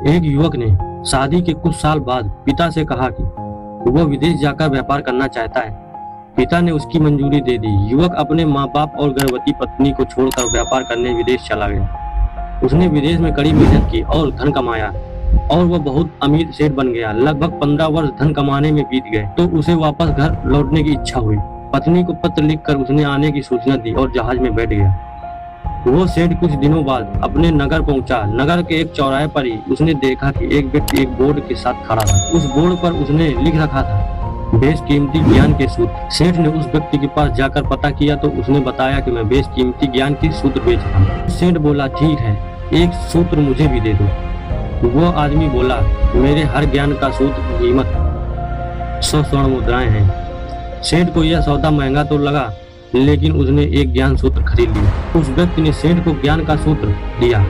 एक युवक ने शादी के कुछ साल बाद पिता से कहा कि वह विदेश जाकर व्यापार करना चाहता है। पिता ने उसकी मंजूरी दे दी। युवक अपने माँ बाप और गर्भवती पत्नी को छोड़कर व्यापार करने विदेश चला गया। उसने विदेश में कड़ी मेहनत की और धन कमाया और वह बहुत अमीर सेठ बन गया। लगभग 15 वर्ष धन कमाने में बीत गए तो उसे वापस घर लौटने की इच्छा हुई। पत्नी को पत्र लिखकर उसने आने की सूचना दी और जहाज में बैठ गया। वो सेठ कुछ दिनों बाद अपने नगर पहुंचा। नगर के एक चौराहे पर ही उसने देखा कि एक व्यक्ति एक बोर्ड के साथ खड़ा था। उस बोर्ड पर उसने लिख रखा था बेशकीमती ज्ञान के सूत्र। सेठ ने उस व्यक्ति के पास जाकर पता किया तो उसने बताया कि मैं बेशकीमती ज्ञान के सूत्र बेच रहा हूँ। सेठ बोला, ठीक है, एक सूत्र मुझे भी दे दो। वो आदमी बोला, मेरे हर ज्ञान का सूत्र की कीमत 100 स्वर्ण मुद्राएं हैं। सेठ को यह सौदा महंगा तो लगा, लेकिन उसने एक ज्ञान सूत्र खरीद लिया। उस व्यक्ति ने सेठ को ज्ञान का सूत्र दिया,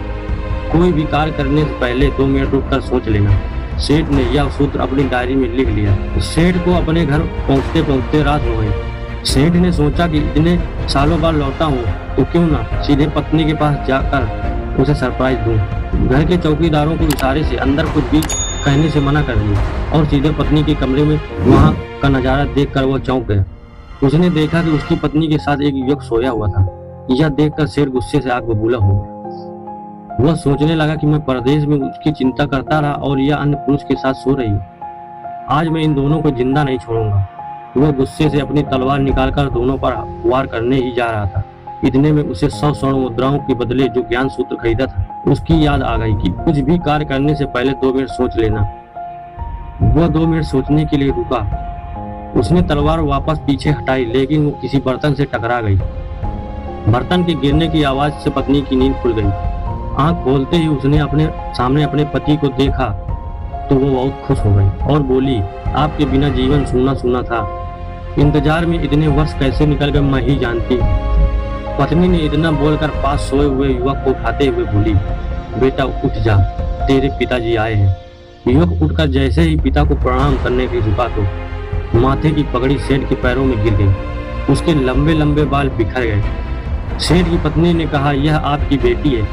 कोई भी कार्य करने से पहले 2 मिनट रुककर सोच लेना। सेठ ने यह सूत्र अपनी डायरी में लिख लिया। सेठ को अपने घर पहुंचते पहुंचते रात हो गई। सेठ ने सोचा कि इतने सालों बाद लौटा हूँ तो क्यों ना सीधे पत्नी के पास जाकर उसे सरप्राइज दूं। घर के चौकीदारों को इशारे से अंदर कुछ भी कहने से मना कर दिया और सीधे पत्नी के कमरे में वहाँ का नजारा देखकर वो चौंक गया। उसने देखा कि उसकी पत्नी के साथ एक युवक सोया हुआ था। यह देखकर सेठ गुस्से से आग बबूला हो गया। वह सोचने लगा कि मैं परदेश में उसकी चिंता करता रहा और यह अन्य पुरुष के साथ सो रही है। आज मैं इन दोनों को जिंदा नहीं छोड़ूंगा। वह गुस्से से अपनी तलवार निकालकर दोनों पर वार करने ही जा रहा था। इतने में उसे 100 स्वर्ण मुद्राओं के बदले जो ज्ञान सूत्र खरीदा था उसकी याद आ गई कि कुछ भी कार्य करने से पहले 2 मिनट सोच लेना। वह 2 मिनट सोचने के लिए रुका। उसने तलवार वापस पीछे हटाई, लेकिन वो किसी बर्तन से टकरा गई। बर्तन के गिरने की आवाज से पत्नी की नींद खुल गई। आंख खोलते ही उसने अपने सामने अपने पति को देखा तो वो बहुत खुश हो गई और बोली, आपके बिना जीवन सूना सूना था। इंतजार में इतने वर्ष कैसे निकल गए मैं ही जानती। पत्नी ने इतना बोलकर पास सोए हुए युवक को उठाते हुए बोली, बेटा उठ जा, तेरे पिताजी आए हैं। युवक उठकर जैसे ही पिता को प्रणाम करने के झुका तो माथे की पगड़ी सेठ के पैरों में गिर गई। उसके लंबे लंबे बाल बिखर गए। सेठ की पत्नी ने कहा, यह आपकी बेटी है,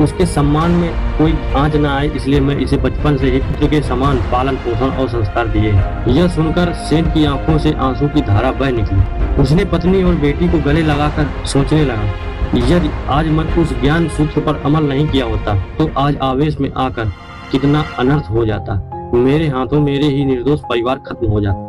उसके सम्मान में कोई आंच न आए इसलिए मैं इसे बचपन से ही पुत्र के समान पालन पोषण और संस्कार दिए हैं। यह सुनकर सेठ की आंखों से आंसू की धारा बह निकली। उसने पत्नी और बेटी को गले लगाकर सोचने लगा, यदि आज मैं उस ज्ञान सूत्र पर अमल नहीं किया होता तो आज आवेश में आकर कितना अनर्थ हो जाता। मेरे हाथों मेरे ही निर्दोष परिवार खत्म हो जाता।